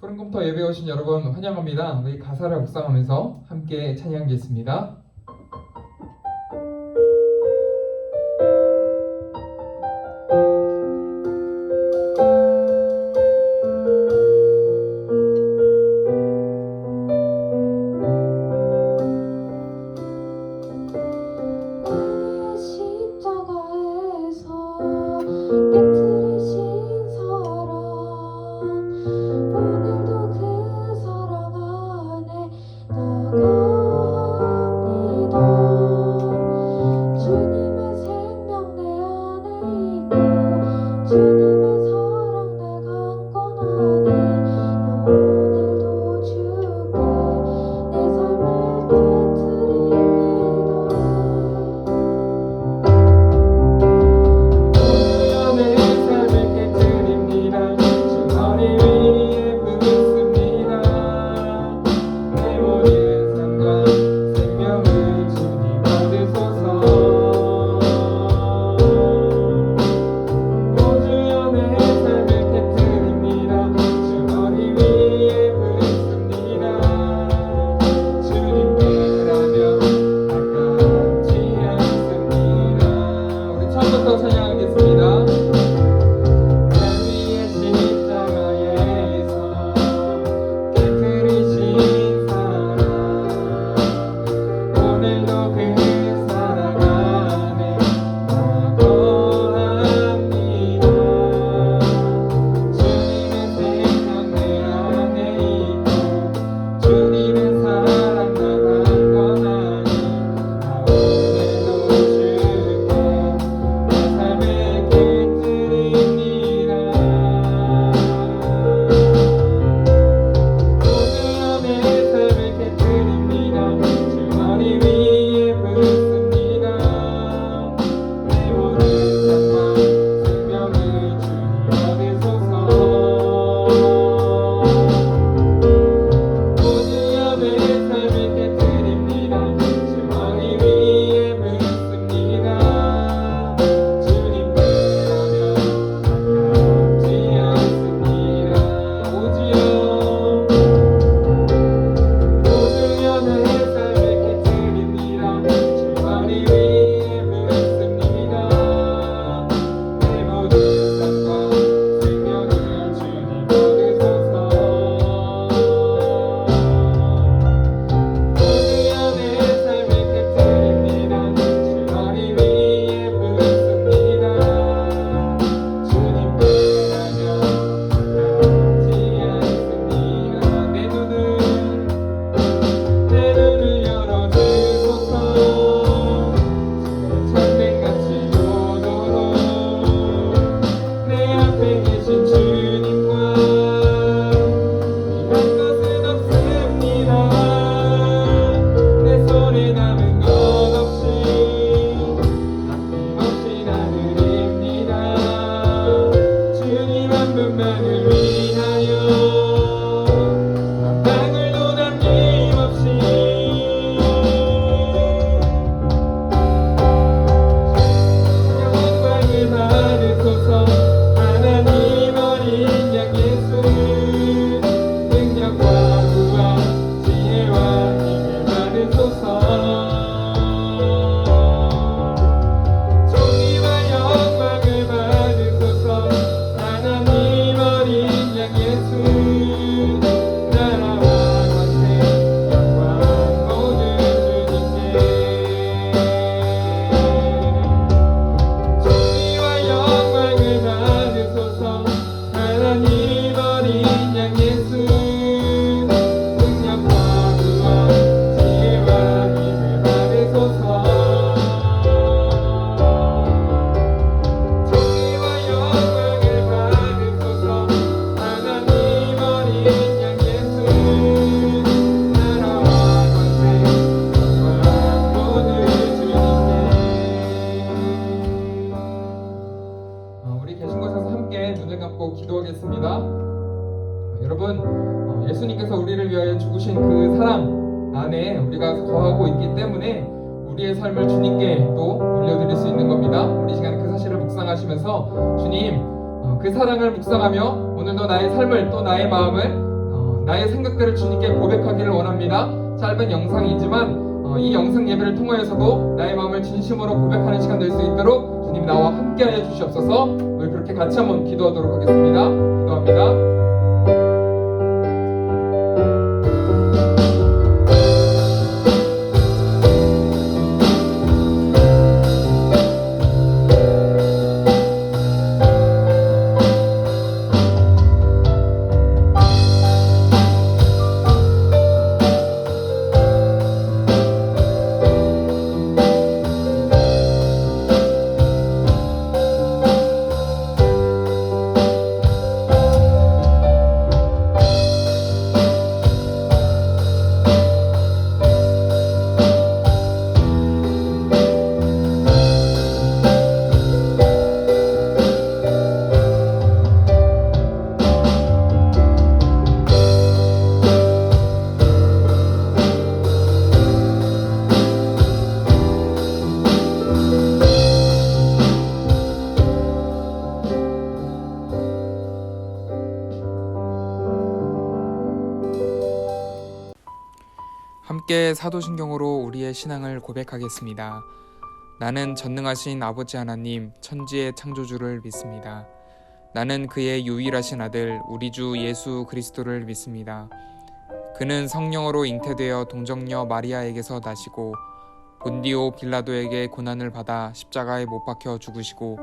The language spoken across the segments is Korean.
푸른컴터 예배에 오신 여러분 환영합니다. 우리 가사를 묵상하면서 함께 찬양하겠습니다. 여러분, 예수님께서 우리를 위하여 죽으신 그 사랑 안에 우리가 거하고 있기 때문에 우리의 삶을 주님께 또 올려드릴 수 있는 겁니다. 우리 시간 그 사실을 묵상하시면서 주님, 그 사랑을 묵상하며 오늘도 나의 삶을 또 나의 마음을 나의 생각들을 주님께 고백하기를 원합니다. 짧은 영상이지만 이 영상 예배를 통하여서도 나의 마음을 진심으로 고백하는 시간 될 수 있도록 주님 나와 함께하여 주시옵소서. 우리 그렇게 같이 한번 기도하도록 하겠습니다. 기도합니다. 함께 사도신경으로 우리의 신앙을 고백하겠습니다. 나는 전능하신 아버지 하나님 천지의 창조주를 믿습니다. 나는 그의 유일하신 아들 우리 주 예수 그리스도를 믿습니다. 그는 성령으로 잉태되어 동정녀 마리아에게서 나시고 본디오 빌라도에게 고난을 받아 십자가에 못 박혀 죽으시고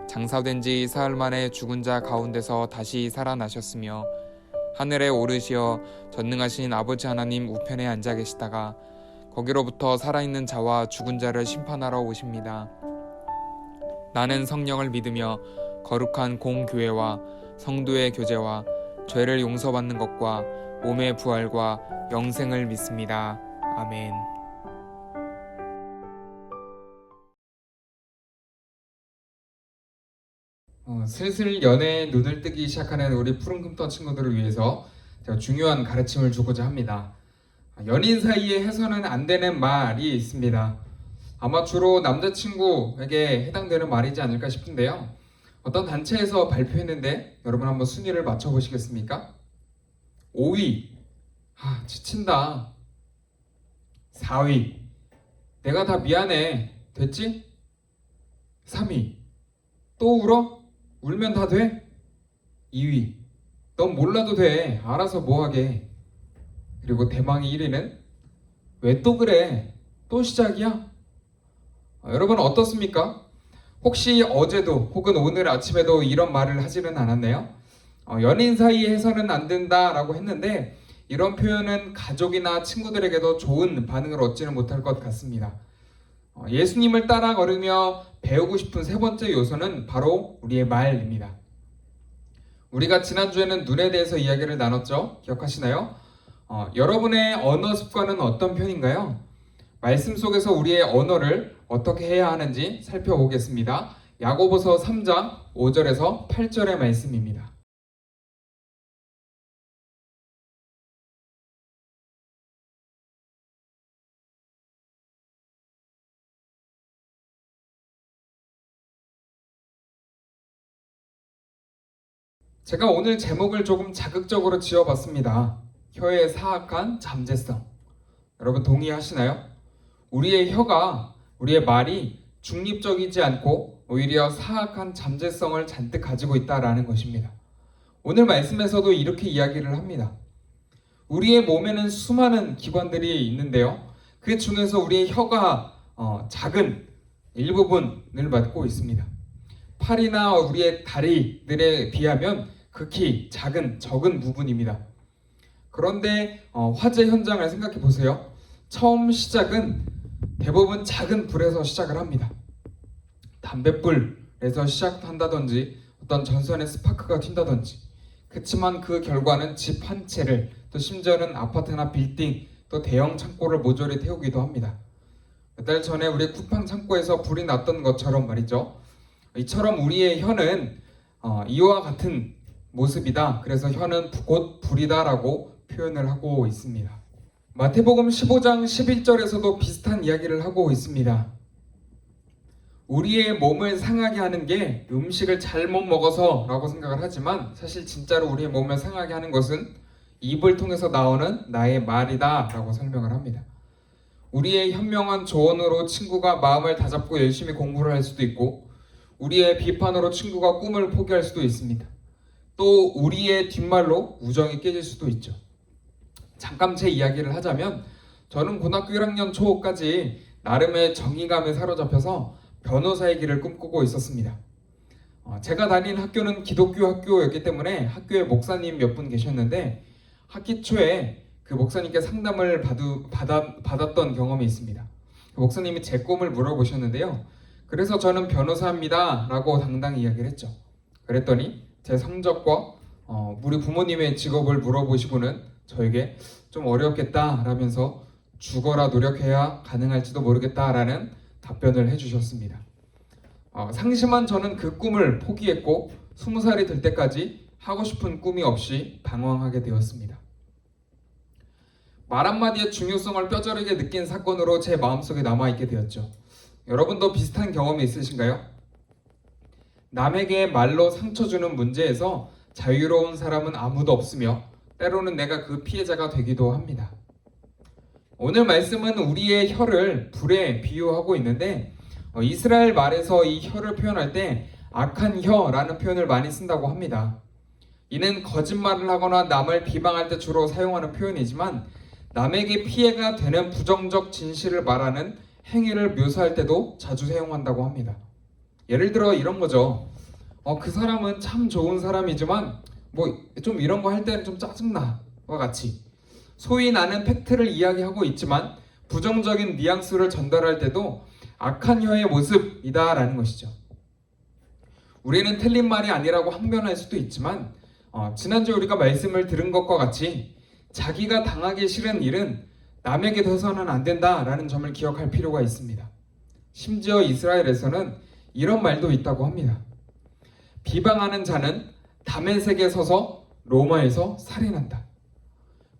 장사된 지 사흘 만에 죽은 자 가운데서 다시 살아나셨으며 하늘에 오르시어 전능하신 아버지 하나님 우편에 앉아 계시다가 거기로부터 살아있는 자와 죽은 자를 심판하러 오십니다. 나는 성령을 믿으며 거룩한 공교회와 성도의 교제와 죄를 용서받는 것과 몸의 부활과 영생을 믿습니다. 아멘. 슬슬 연애에 눈을 뜨기 시작하는 우리 푸른금떠 친구들을 위해서 제가 중요한 가르침을 주고자 합니다. 연인 사이에 해서는 안 되는 말이 있습니다. 아마 주로 남자친구에게 해당되는 말이지 않을까 싶은데요. 어떤 단체에서 발표했는데 여러분 한번 순위를 맞춰보시겠습니까? 5위, 지친다. 4위, 내가 다 미안해. 됐지? 3위, 또 울어? 울면 다 돼? 2위, 넌 몰라도 돼. 알아서 뭐하게. 그리고 대망의 1위는 왜 또 그래? 또 시작이야? 여러분 어떻습니까? 혹시 어제도 혹은 오늘 아침에도 이런 말을 하지는 않았나요? 연인 사이에 해서는 안 된다라고 했는데 이런 표현은 가족이나 친구들에게도 좋은 반응을 얻지는 못할 것 같습니다. 예수님을 따라 걸으며 배우고 싶은 세 번째 요소는 바로 우리의 말입니다. 우리가 지난주에는 눈에 대해서 이야기를 나눴죠? 기억하시나요? 여러분의 언어 습관은 어떤 편인가요? 말씀 속에서 우리의 언어를 어떻게 해야 하는지 살펴보겠습니다. 야고보서 3장 5절에서 8절의 말씀입니다. 제가 오늘 제목을 조금 자극적으로 지어봤습니다. 혀의 사악한 잠재성. 여러분 동의하시나요? 우리의 혀가, 우리의 말이 중립적이지 않고 오히려 사악한 잠재성을 잔뜩 가지고 있다라는 것입니다. 오늘 말씀에서도 이렇게 이야기를 합니다. 우리의 몸에는 수많은 기관들이 있는데요. 그 중에서 우리의 혀가 작은 일부분을 맡고 있습니다. 팔이나 우리의 다리들에 비하면 극히 적은 부분입니다. 그런데 화재 현장을 생각해 보세요. 처음 시작은 대부분 작은 불에서 시작을 합니다. 담뱃불에서 시작한다든지 어떤 전선의 스파크가 튄다든지. 그렇지만 그 결과는 집 한 채를, 또 심지어는 아파트나 빌딩, 또 대형 창고를 모조리 태우기도 합니다. 몇 달 전에 우리 쿠팡 창고에서 불이 났던 것처럼 말이죠. 이처럼 우리의 혀는 이와 같은 모습이다. 그래서 혀는 곧 불이다 라고 표현을 하고 있습니다. 마태복음 15장 11절에서도 비슷한 이야기를 하고 있습니다. 우리의 몸을 상하게 하는 게 음식을 잘못 먹어서 라고 생각을 하지만 사실 진짜로 우리의 몸을 상하게 하는 것은 입을 통해서 나오는 나의 말이다 라고 설명을 합니다. 우리의 현명한 조언으로 친구가 마음을 다잡고 열심히 공부를 할 수도 있고, 우리의 비판으로 친구가 꿈을 포기할 수도 있습니다. 또 우리의 뒷말로 우정이 깨질 수도 있죠. 잠깐 제 이야기를 하자면, 저는 고등학교 1학년 초까지 나름의 정의감에 사로잡혀서 변호사의 길을 꿈꾸고 있었습니다. 제가 다닌 학교는 기독교 학교였기 때문에 학교에 목사님 몇 분 계셨는데, 학기 초에 그 목사님께 상담을 받았던 경험이 있습니다. 그 목사님이 제 꿈을 물어보셨는데요. 그래서 저는 변호사입니다 라고 당당히 이야기를 했죠. 그랬더니 제 성적과 우리 부모님의 직업을 물어보시고는 저에게 좀 어렵겠다 라면서 죽어라 노력해야 가능할지도 모르겠다 라는 답변을 해주셨습니다. 상심한 저는 그 꿈을 포기했고 20살이 될 때까지 하고 싶은 꿈이 없이 방황하게 되었습니다. 말 한마디의 중요성을 뼈저리게 느낀 사건으로 제 마음속에 남아있게 되었죠. 여러분도 비슷한 경험이 있으신가요? 남에게 말로 상처 주는 문제에서 자유로운 사람은 아무도 없으며 때로는 내가 그 피해자가 되기도 합니다. 오늘 말씀은 우리의 혀를 불에 비유하고 있는데, 이스라엘 말에서 이 혀를 표현할 때 악한 혀라는 표현을 많이 쓴다고 합니다. 이는 거짓말을 하거나 남을 비방할 때 주로 사용하는 표현이지만, 남에게 피해가 되는 부정적 진실을 말하는 행위를 묘사할 때도 자주 사용한다고 합니다. 예를 들어 이런 거죠. 그 사람은 참 좋은 사람이지만 뭐 좀 이런 거 할 때는 좀 짜증나와 같이, 소위 나는 팩트를 이야기하고 있지만 부정적인 뉘앙스를 전달할 때도 악한 혀의 모습이다 라는 것이죠. 우리는 틀린 말이 아니라고 항변할 수도 있지만, 지난주에 우리가 말씀을 들은 것과 같이 자기가 당하기 싫은 일은 남에게 돼서는 안 된다라는 점을 기억할 필요가 있습니다. 심지어 이스라엘에서는 이런 말도 있다고 합니다. 비방하는 자는 다메섹에 서서 로마에서 살인한다.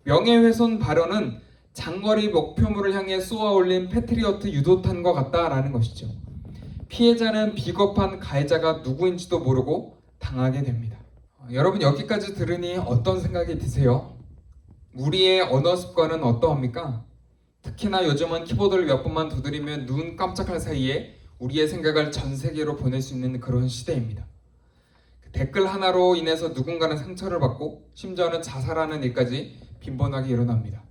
명예훼손 발언은 장거리 목표물을 향해 쏘아 올린 패트리어트 유도탄과 같다라는 것이죠. 피해자는 비겁한 가해자가 누구인지도 모르고 당하게 됩니다. 여러분, 여기까지 들으니 어떤 생각이 드세요? 우리의 언어 습관은 어떠합니까? 특히나 요즘은 키보드를 몇 번만 두드리면 눈 깜짝할 사이에 우리의 생각을 전 세계로 보낼 수 있는 그런 시대입니다. 댓글 하나로 인해서 누군가는 상처를 받고 심지어는 자살하는 일까지 빈번하게 일어납니다.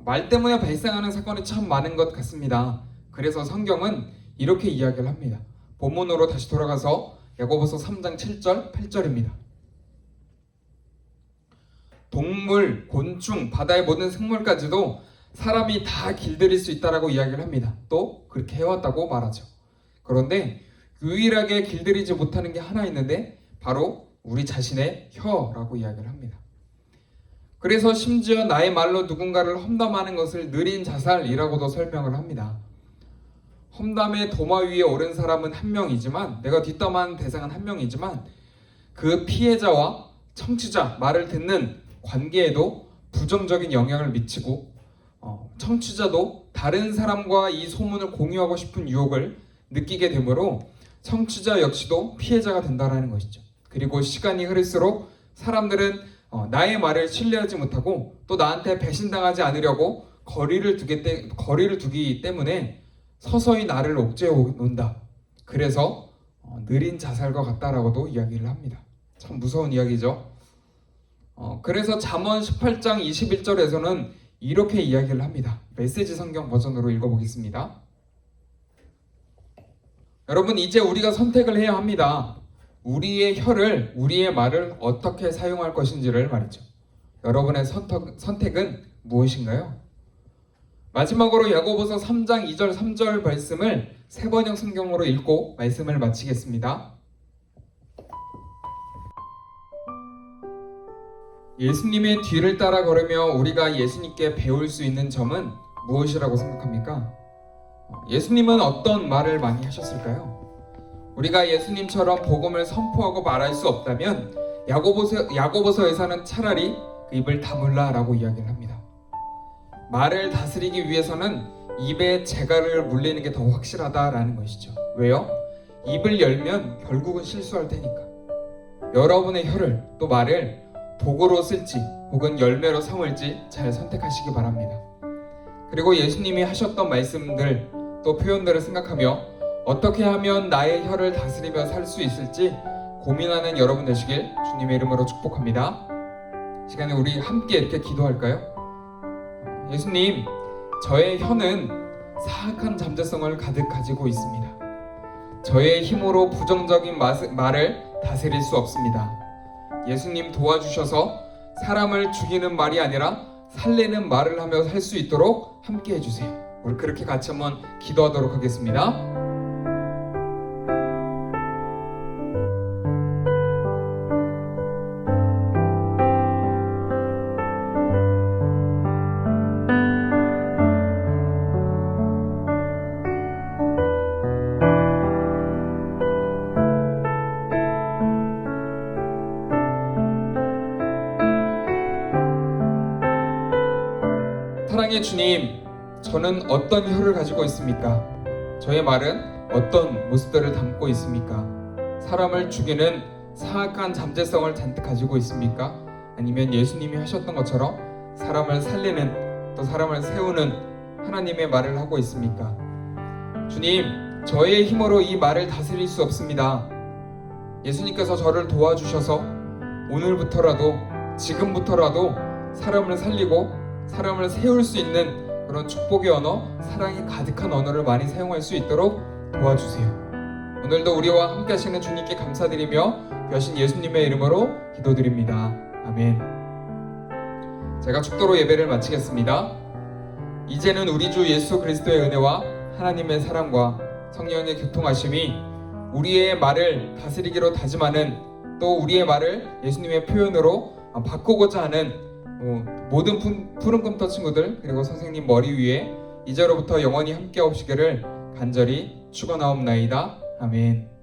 말 때문에 발생하는 사건이 참 많은 것 같습니다. 그래서 성경은 이렇게 이야기를 합니다. 본문으로 다시 돌아가서 야고보서 3장 7절, 8절입니다. 동물, 곤충, 바다의 모든 생물까지도 사람이 다 길들일 수 있다라고 이야기를 합니다. 또 그렇게 해왔다고 말하죠. 그런데 유일하게 길들이지 못하는 게 하나 있는데 바로 우리 자신의 혀라고 이야기를 합니다. 그래서 심지어 나의 말로 누군가를 험담하는 것을 느린 자살이라고도 설명을 합니다. 험담의 도마 위에 오른 사람은 한 명이지만, 내가 뒷담화한 대상은 한 명이지만, 그 피해자와 청취자, 말을 듣는 관계에도 부정적인 영향을 미치고, 청취자도 다른 사람과 이 소문을 공유하고 싶은 유혹을 느끼게 되므로 청취자 역시도 피해자가 된다는 것이죠. 그리고 시간이 흐를수록 사람들은 나의 말을 신뢰하지 못하고 또 나한테 배신당하지 않으려고 거리를 두기 때문에 서서히 나를 옥죄어 놓는다. 그래서 느린 자살과 같다라고도 이야기를 합니다. 참 무서운 이야기죠. 그래서 잠언 18장 21절에서는 이렇게 이야기를 합니다. 메시지 성경 버전으로 읽어보겠습니다. 여러분, 이제 우리가 선택을 해야 합니다. 우리의 혀를, 우리의 말을 어떻게 사용할 것인지를 말이죠. 여러분의 선택은 무엇인가요? 마지막으로 야고보서 3장 2절 3절 말씀을 세번역 성경으로 읽고 말씀을 마치겠습니다. 예수님의 뒤를 따라 걸으며 우리가 예수님께 배울 수 있는 점은 무엇이라고 생각합니까? 예수님은 어떤 말을 많이 하셨을까요? 우리가 예수님처럼 복음을 선포하고 말할 수 없다면 야고보서에서는 차라리 그 입을 다물라 라고 이야기를 합니다. 말을 다스리기 위해서는 입에 재갈을 물리는 게 더 확실하다라는 것이죠. 왜요? 입을 열면 결국은 실수할 테니까. 여러분의 혀를, 또 말을 도구로 쓸지 혹은 열매로 삼을지 잘 선택하시기 바랍니다. 그리고 예수님이 하셨던 말씀들 또 표현들을 생각하며 어떻게 하면 나의 혀를 다스리며 살 수 있을지 고민하는 여러분 되시길 주님의 이름으로 축복합니다. 시간에 우리 함께 이렇게 기도할까요? 예수님, 저의 혀는 사악한 잠재성을 가득 가지고 있습니다. 저의 힘으로 부정적인 말을 다스릴 수 없습니다. 예수님 도와주셔서 사람을 죽이는 말이 아니라 살리는 말을 하며 살 수 있도록 함께 해주세요. 우리 그렇게 같이 한번 기도하도록 하겠습니다. 사랑의 주님, 저는 어떤 혀를 가지고 있습니까? 저의 말은 어떤 모습들을 담고 있습니까? 사람을 죽이는 사악한 잠재성을 잔뜩 가지고 있습니까? 아니면 예수님이 하셨던 것처럼 사람을 살리는 또 사람을 세우는 하나님의 말을 하고 있습니까? 주님, 저의 힘으로 이 말을 다스릴 수 없습니다. 예수님께서 저를 도와주셔서 오늘부터라도 지금부터라도 사람을 살리고 사람을 세울 수 있는 그런 축복의 언어, 사랑이 가득한 언어를 많이 사용할 수 있도록 도와주세요. 오늘도 우리와 함께 하시는 주님께 감사드리며 여신 예수님의 이름으로 기도드립니다. 아멘. 제가 축도로 예배를 마치겠습니다. 이제는 우리 주 예수 그리스도의 은혜와 하나님의 사랑과 성령의 교통하심이 우리의 말을 다스리기로 다짐하는 또 우리의 말을 예수님의 표현으로 바꾸고자 하는 모든 푸른 꿈터 친구들 그리고 선생님 머리 위에 이제로부터 영원히 함께 하시기를 간절히 축원하옵나이다. 아멘.